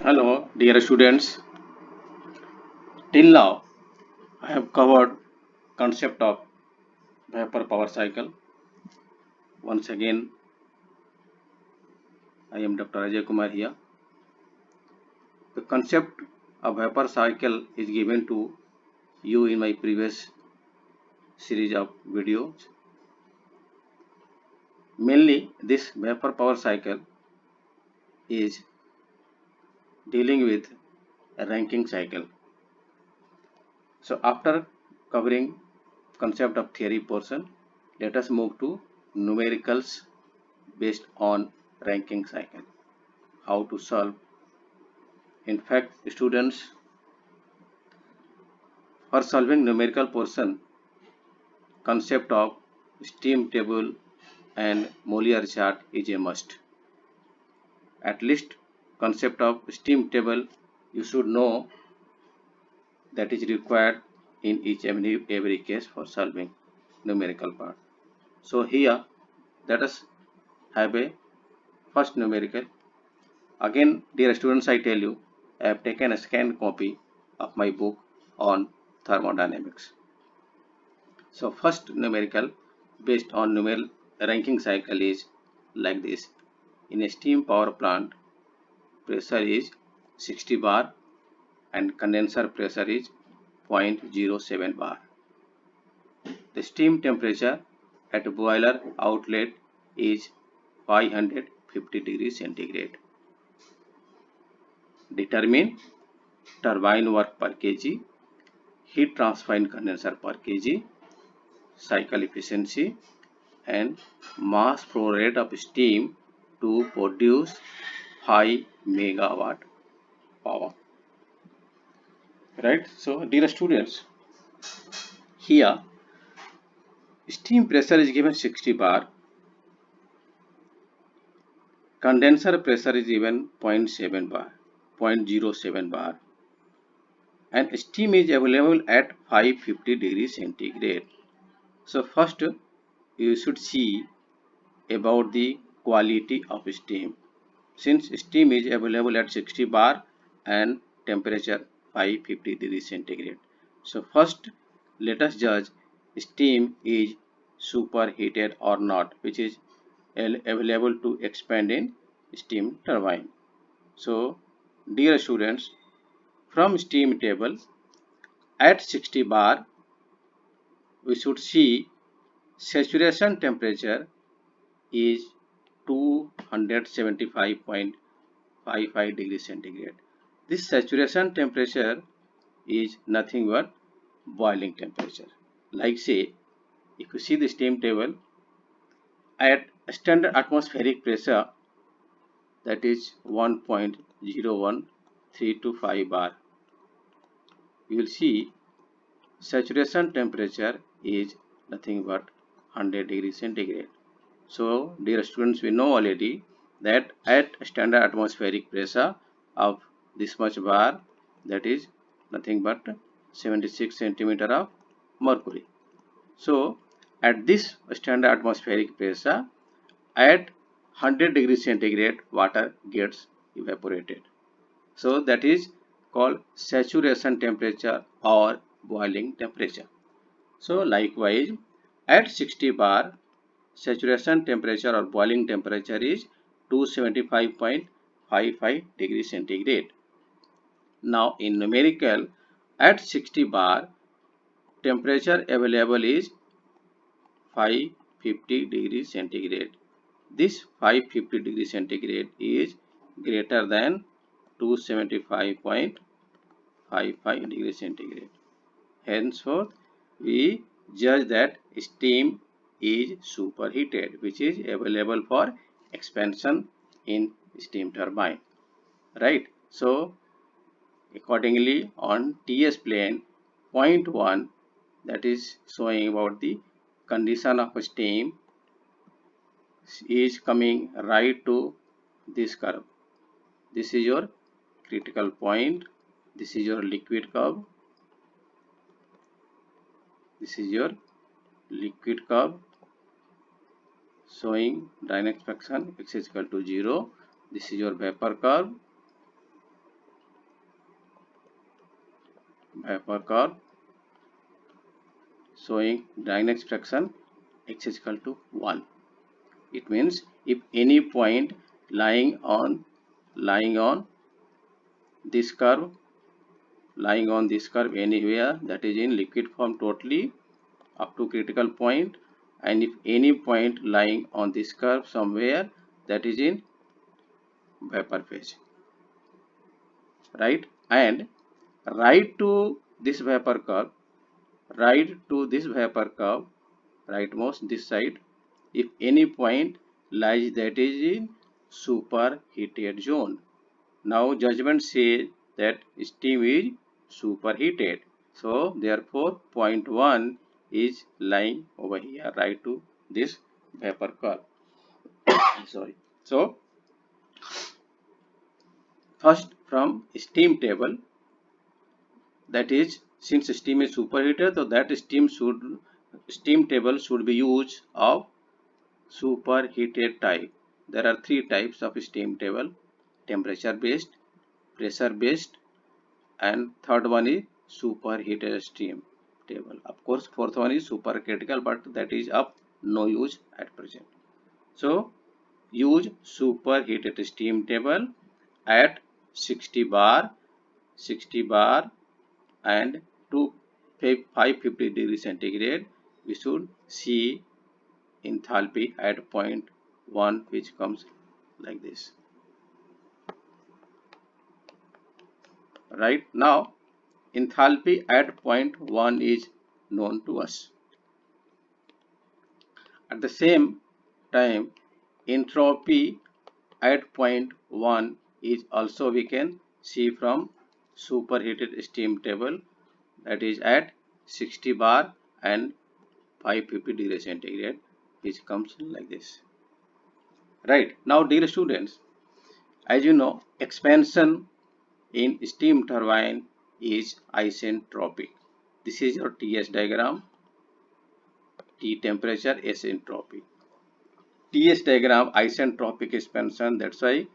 Hello, dear students. Till now, I have covered concept of vapor power cycle. Once again, I am Dr. Ajay Kumar here. The concept of vapor cycle is given to you in my previous series of videos. Mainly, this vapor power cycle is dealing with a Rankine cycle. So, after covering concept of theory portion, let us move to numericals based on Rankine cycle. How to solve. In fact, students, for solving numerical portion, concept of steam table and Molière chart is a must. At least concept of steam table you should know, that is required in each and every case for solving numerical part. So here let us have a first numerical. Again, dear students, I tell you, I have taken a scanned copy of my book on thermodynamics. So first numerical based on numerical Rankine cycle is like this. In a steam power plant, pressure is 60 bar and condenser pressure is 0.07 bar. The steam temperature at boiler outlet is 550 degrees centigrade. Determine turbine work per kg, heat transfer in condenser per kg, cycle efficiency, and mass flow rate of steam to produce 5 megawatt power. Right? So, dear students, here steam pressure is given 60 bar, condenser pressure is given 0.7 bar, 0.07 bar, and steam is available at 550 degrees centigrade. So, first you should see about the quality of steam. Since steam is available at 60 bar and temperature 550 degrees centigrade. So first let us judge steam is superheated or not, which is available to expand in steam turbine. So dear students, from steam table at 60 bar we should see saturation temperature is 275.55 degrees centigrade. This saturation temperature is nothing but boiling temperature. Like say, if you see the steam table, at standard atmospheric pressure, that is 1.01325 bar, you will see saturation temperature is nothing but 100 degrees centigrade. So, dear students, we know already that at standard atmospheric pressure of this much bar, that is nothing but 76 centimeter of mercury. So, at this standard atmospheric pressure, at 100 degrees centigrade, water gets evaporated. So, that is called saturation temperature or boiling temperature. So, likewise, at 60 bar, saturation temperature or boiling temperature is 275.55 degrees centigrade. Now in numerical, at 60 bar, temperature available is 550 degrees centigrade. This 550 degrees centigrade is greater than 275.55 degrees centigrade. Henceforth, we judge that steam is superheated, which is available for expansion in steam turbine. Right? So, accordingly, on TS plane, point 1, that is showing about the condition of steam, is coming right to this curve. This is your critical point. This is your liquid curve. This is your liquid curve showing dynamic expansion x is equal to 0. This is your vapor curve. vapor curve showing dryness fraction x is equal to 1. It means if any point lying on this curve, anywhere, that is in liquid form totally up to critical point, and if any point lying on this curve somewhere, that is in vapor phase, right? And right to this vapor curve, rightmost this side, if any point lies, that is in superheated zone. Now judgment says that steam is superheated. So therefore point 1 is lying over here, right to this vapor curve. Sorry. So first from steam table, that is, since steam is superheated, so that steam table should be used of superheated type. There are three types of steam table: temperature based, pressure based, and third one is superheated steam table. Of course fourth one is supercritical, but that is of no use at present. So use superheated steam table at 60 bar and to 550 degrees centigrade. We should see enthalpy at point 1, which comes like this. Right now enthalpy at point 1 is known to us. At the same time, entropy at point 1 is also we can see from superheated steam table, that is at 60 bar and 550 degrees centigrade, which comes like this. Right now, dear students, as you know, expansion in steam turbine is isentropic. This is your TS diagram. T temperature, S entropy. TS diagram isentropic expansion, that's why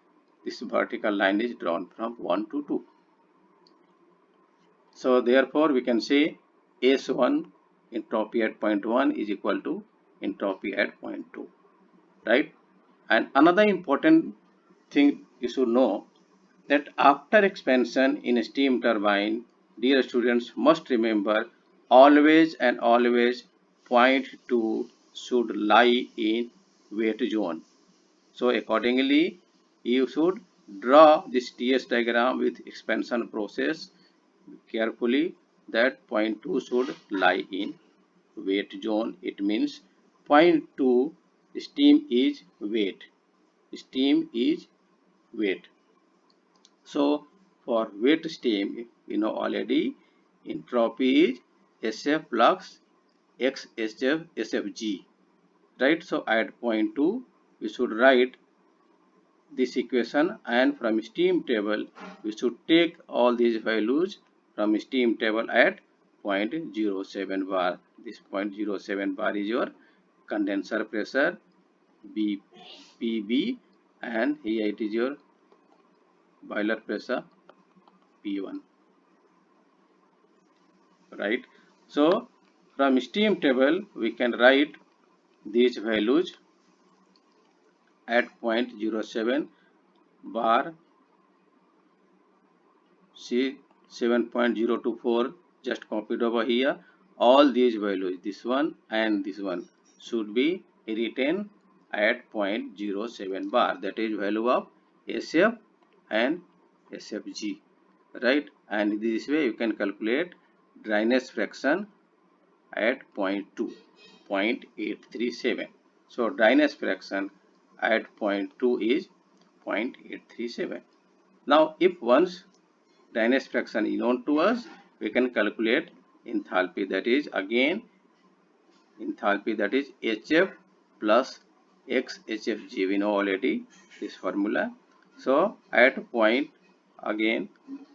this vertical line is drawn from 1 to 2. So therefore we can say S1 entropy at point 1 is equal to entropy at point 2, right? And another important thing you should know, that after expansion in a steam turbine, dear students must remember always and always point 2 should lie in wet zone. So accordingly, you should draw this TS diagram with expansion process carefully, that point 2 should lie in wet zone. It means point 2 steam is wet. Steam is wet. So for wet steam, we know already entropy is SF plus X SFG, right? So at point 2 we should write this equation, and from steam table we should take all these values from steam table at 0.07 bar. This 0.07 bar is your condenser pressure PB, and here it is your boiler pressure P1, right? So from steam table we can write these values at 0.07 bar. See 7.024 just copied over here. All these values, this one and this one, should be written at 0.07 bar, that is value of SF and SFG, right? And this way you can calculate dryness fraction at 0.837. So dryness fraction at 0.2 is 0.837. Now if once dryness fraction is known to us, we can calculate enthalpy, that is again enthalpy, that is HF plus X HFG. We know already this formula. So at point, again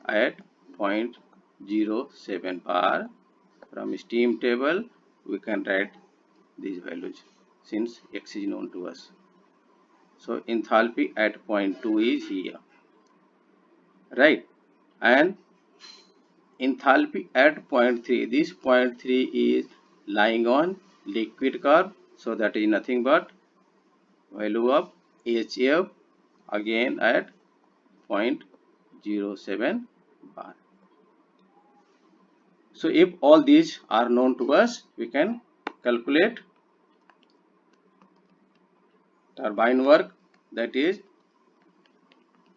at 0.07 bar, from steam table we can write these values since X is known to us. So enthalpy at point 2 is here, right? And enthalpy at point 3. This point 3 is lying on liquid curve, so that is nothing but value of HF again at 0.07 bar. So if all these are known to us, we can calculate turbine work, that is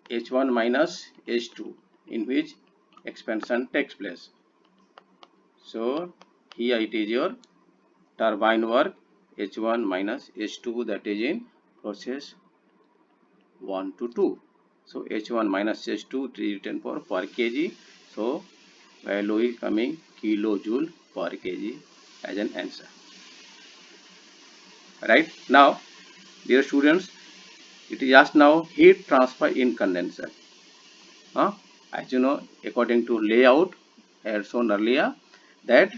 H1 minus H2, in which expansion takes place. So here it is your turbine work H1 minus H2, that is in process 1 to 2. So H1 minus H2 written for per kg. So value is coming kilojoule per kg as an answer. Right now, dear students, it is asked now heat transfer in condenser. As you know, according to layout as shown earlier, that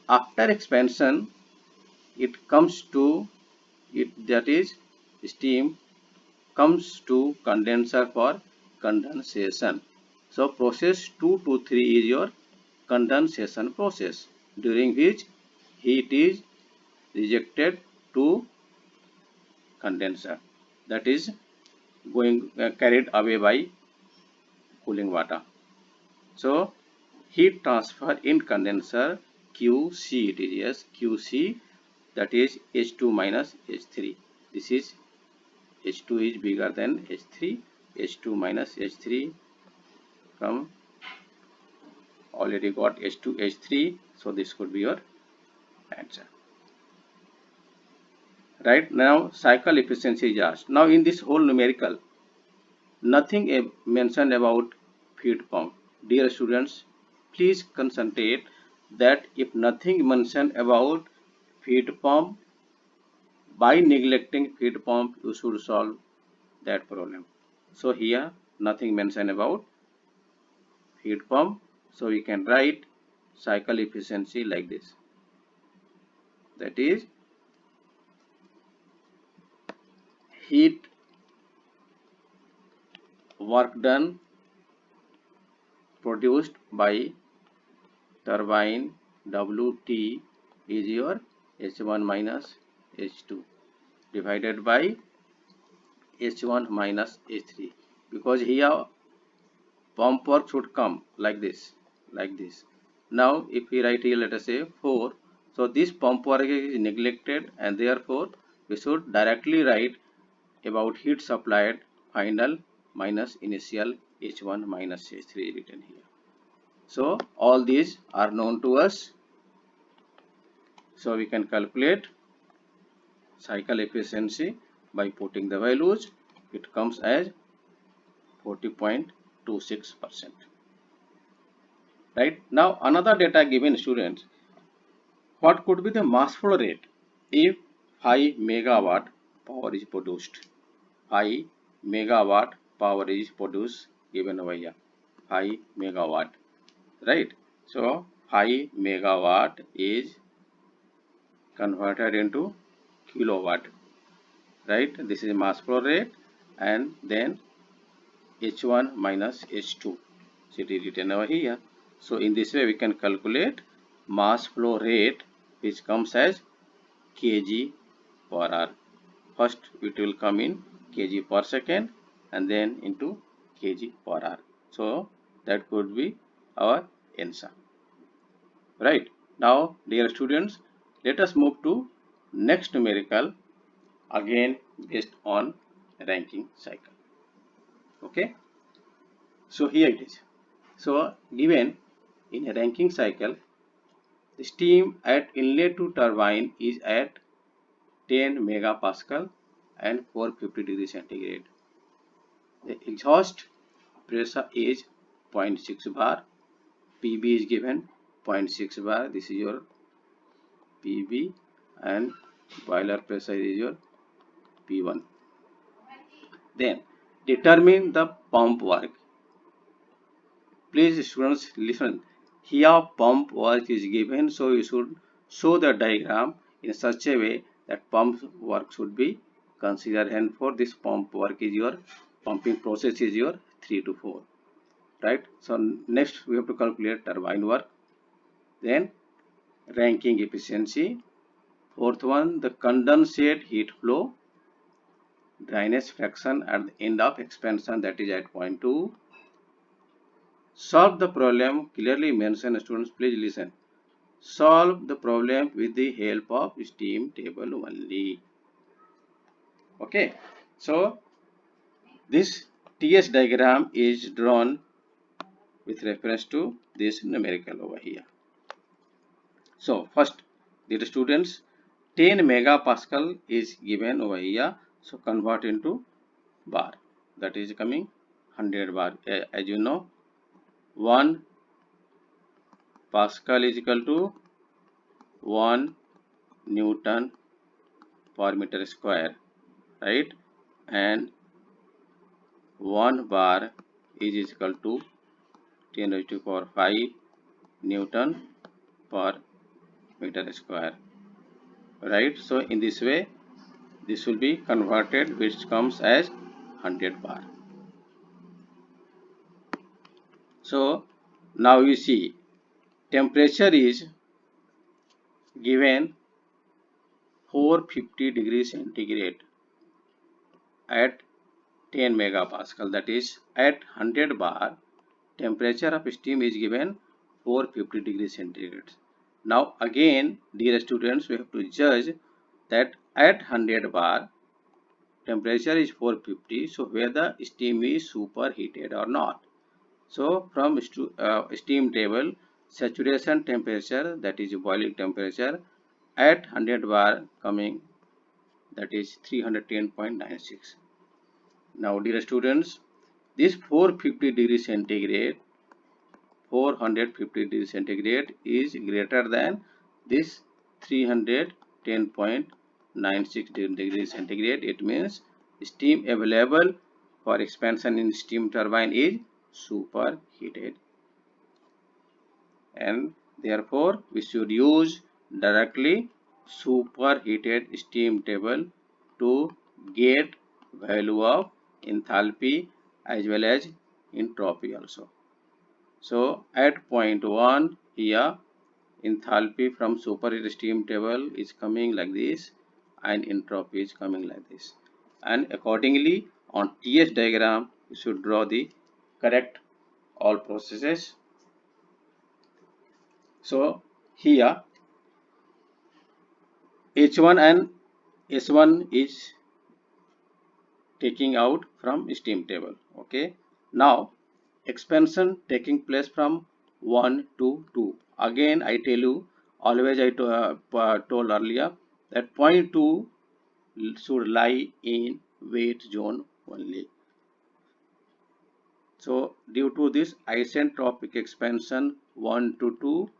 after expansion it comes to it, that is steam comes to condenser for condensation. So process 2 to 3 is your condensation process, during which heat is rejected to condenser, that is going carried away by cooling water. So heat transfer in condenser QC, it is, yes, QC, that is H2 minus H3. This is H2 is bigger than H3. H2 minus H3 from already got H2 H3, so this could be your answer. Right now cycle efficiency is asked. Now in this whole numerical, nothing mentioned about feed pump. Dear students, please concentrate that if nothing mentioned about feed pump, by neglecting feed pump you should solve that problem. So here nothing mentioned about feed pump, so we can write cycle efficiency like this, that is heat work done produced by turbine Wt is your H1 minus H2 divided by H1 minus H3, because here pump work should come like this, like this. Now if we write here, let us say 4, so this pump work is neglected, and therefore we should directly write about heat supplied final minus initial H1 minus H3 written here. So all these are known to us, so we can calculate cycle efficiency by putting the values. It comes as 40.26%. Right now another data given students, what could be the mass flow rate if 5 megawatt power is produced? 5 megawatt power is produced, given over here 5 megawatt, right? So 5 megawatt is converted into kilowatt, right? This is mass flow rate, and then H1 minus H2, so it is written over here. So in this way we can calculate mass flow rate, which comes as kg per hour. First it will come in kg per second and then into kg per hour. So that could be our answer. Right. Now dear students, let us move to next numerical, again based on Rankine cycle. Okay. So here it is. So given in a Rankine cycle, the steam at inlet to turbine is at 10 megapascal and 450 degrees centigrade. The exhaust pressure is 0.6 bar. PB is given 0.6 bar. This is your PB, and boiler pressure is your P1. Then determine the pump work. Please students listen. Here pump work is given, so you should show the diagram in such a way that pump work should be considered, and for this pump work is your pumping process is your 3 to 4. right? So next we have to calculate turbine work, then Rankine efficiency. Fourth one, the condensate heat flow, dryness fraction at the end of expansion, that is at point 2. Solve the problem clearly mentioned. Students, please listen. Solve the problem with the help of steam table only. Okay, so this TS diagram is drawn with reference to this numerical over here. So first, the students, 10 megapascal is given over here. So convert into bar, that is coming 100 bar. As you know, 1 Pascal is equal to 1 Newton per meter square, right? And 1 bar is equal to 10 raised to power 5 Newton per meter square, right? So in this way, this will be converted, which comes as 100 bar. So now you see, temperature is given 450 degrees centigrade at 10 megapascal, that is at 100 bar, temperature of steam is given 450 degrees centigrade. Now again, dear students, we have to judge that at 100 bar temperature is 450, so whether steam is superheated or not. So from steam table, saturation temperature, that is boiling temperature at 100 bar coming, that is 310.96. Now dear students, this 450 degrees centigrade, 450 degrees centigrade is greater than this 310.96 degrees centigrade. It means steam available for expansion in steam turbine is superheated, and therefore we should use directly superheated steam table to get value of enthalpy as well as entropy also. So at point 1 here, enthalpy from superheated steam table is coming like this and entropy is coming like this, and accordingly on TS diagram you should draw the correct all processes. So here H1 and S1 is taking out from steam table. Okay, now expansion taking place from 1 to 2. Again I tell you, always I told earlier that point 2 should lie in wet zone only. So due to this isentropic expansion 1 to 2,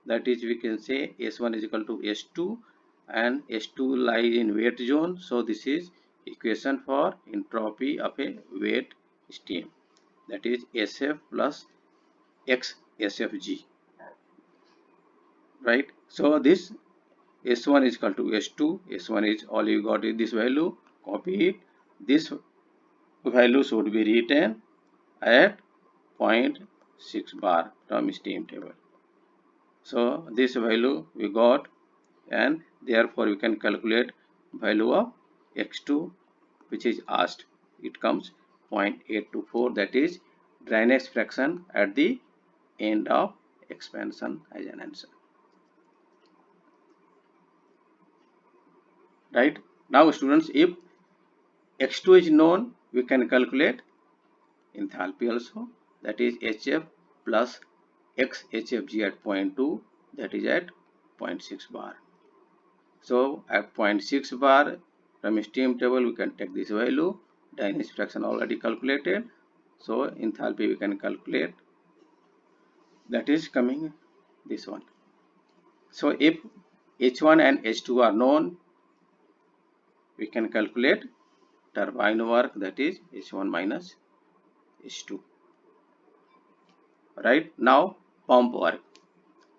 that is we can say S1 is equal to S2 and S2 lies in wet zone. So this is equation for entropy of a wet steam, that is SF plus X SFG, right? So this S1 is equal to S2, S1 is all you got is this value, copy it. This value should be written at 0.6 bar from steam table. So this value we got, and therefore we can calculate value of x2 which is asked. It comes 0.824, that is dryness fraction at the end of expansion as an answer. Right? Now students, if x2 is known, we can calculate enthalpy also, that is HF plus X HFG at 0.2, that is at 0.6 bar. So at 0.6 bar from steam table we can take this value, dryness fraction already calculated, so enthalpy we can calculate, that is coming this one. So if H1 and H2 are known, we can calculate turbine work, that is H1 minus H2. Right? Now pump work.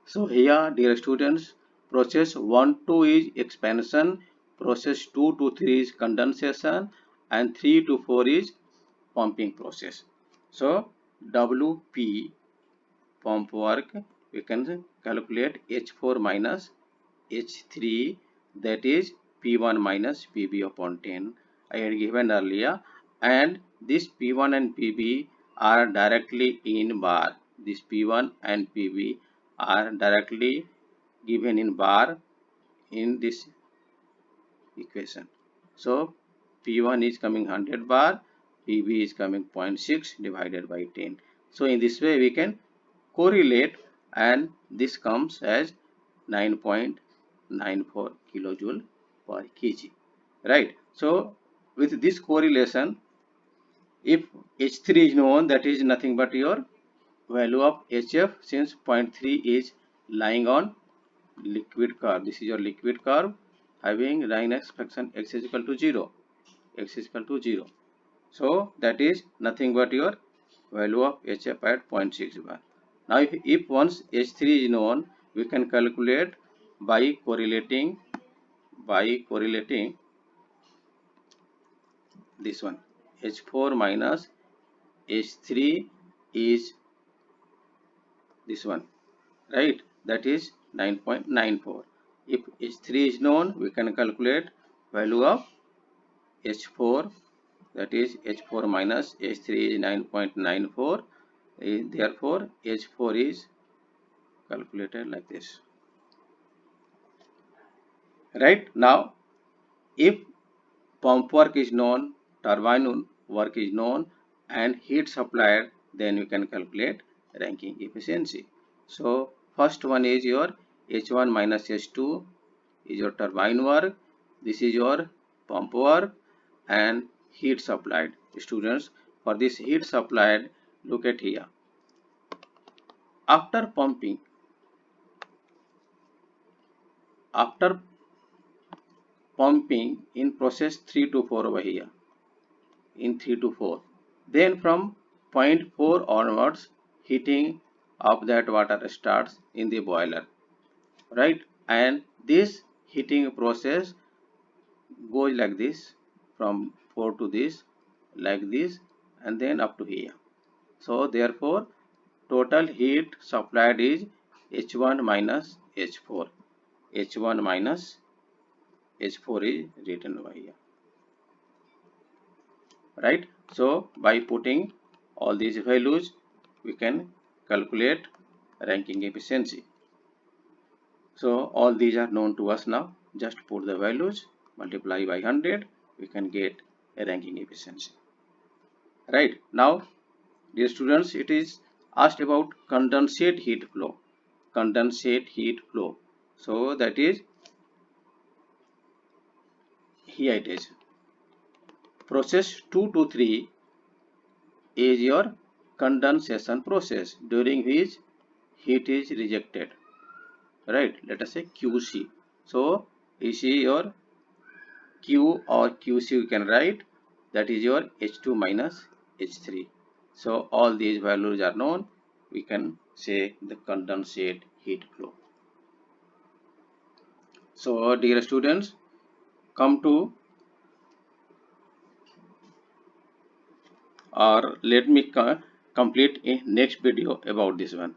So here dear students, process 1 to is expansion, process 2 to 3 is condensation, and 3 to 4 is pumping process. So WP pump work, we can calculate H4 minus H3, that is P1 minus PB upon 10. I had given earlier, and this P1 and PB are directly in bar. This P1 and PB are directly given in bar in this equation. So P1 is coming 100 bar, PB is coming 0.6 divided by 10. So in this way we can correlate, and this comes as 9.94 kilojoule per kg, right? So with this correlation, if H3 is known, that is nothing but your value of HF, since 0.3 is lying on liquid curve. This is your liquid curve having Raynaud's function x is equal to 0. X is equal to 0. So that is nothing but your value of HF at 0.6 bar. Now if once H3 is known, we can calculate by correlating this one. H4 minus H3 is this one, right? That is 9.94. If H3 is known, we can calculate value of H4, that is H4 minus H3 is 9.94. Therefore H4 is calculated like this. Right? Now if pump work is known, turbine work is known, and heat supplied, then we can calculate Rankine efficiency. So first one is your H1 minus H2 is your turbine work, this is your pump work, and heat supplied. Students, for this heat supplied, look at here. After pumping in process 3 to 4 over here, in 3 to 4, then from 0.4 onwards, heating of that water starts in the boiler, right? And this heating process goes like this, from 4 to this, like this, and then up to here. So therefore total heat supplied is H1 minus H4. H1 minus H4 is written over here, right? So by putting all these values, we can calculate Rankine efficiency. So all these are known to us now. Just put the values, multiply by 100, we can get a Rankine efficiency. Right? Now, dear students, it is asked about condensate heat flow. Condensate heat flow. So that is, here it is. Process 2 to 3 is your condensation process, during which heat is rejected, right? Let us say QC. So you see your Q or QC you can write, that is your H2 minus H3. So all these values are known, we can say the condensate heat flow. So dear students, come to, or let me complete a next video about this one.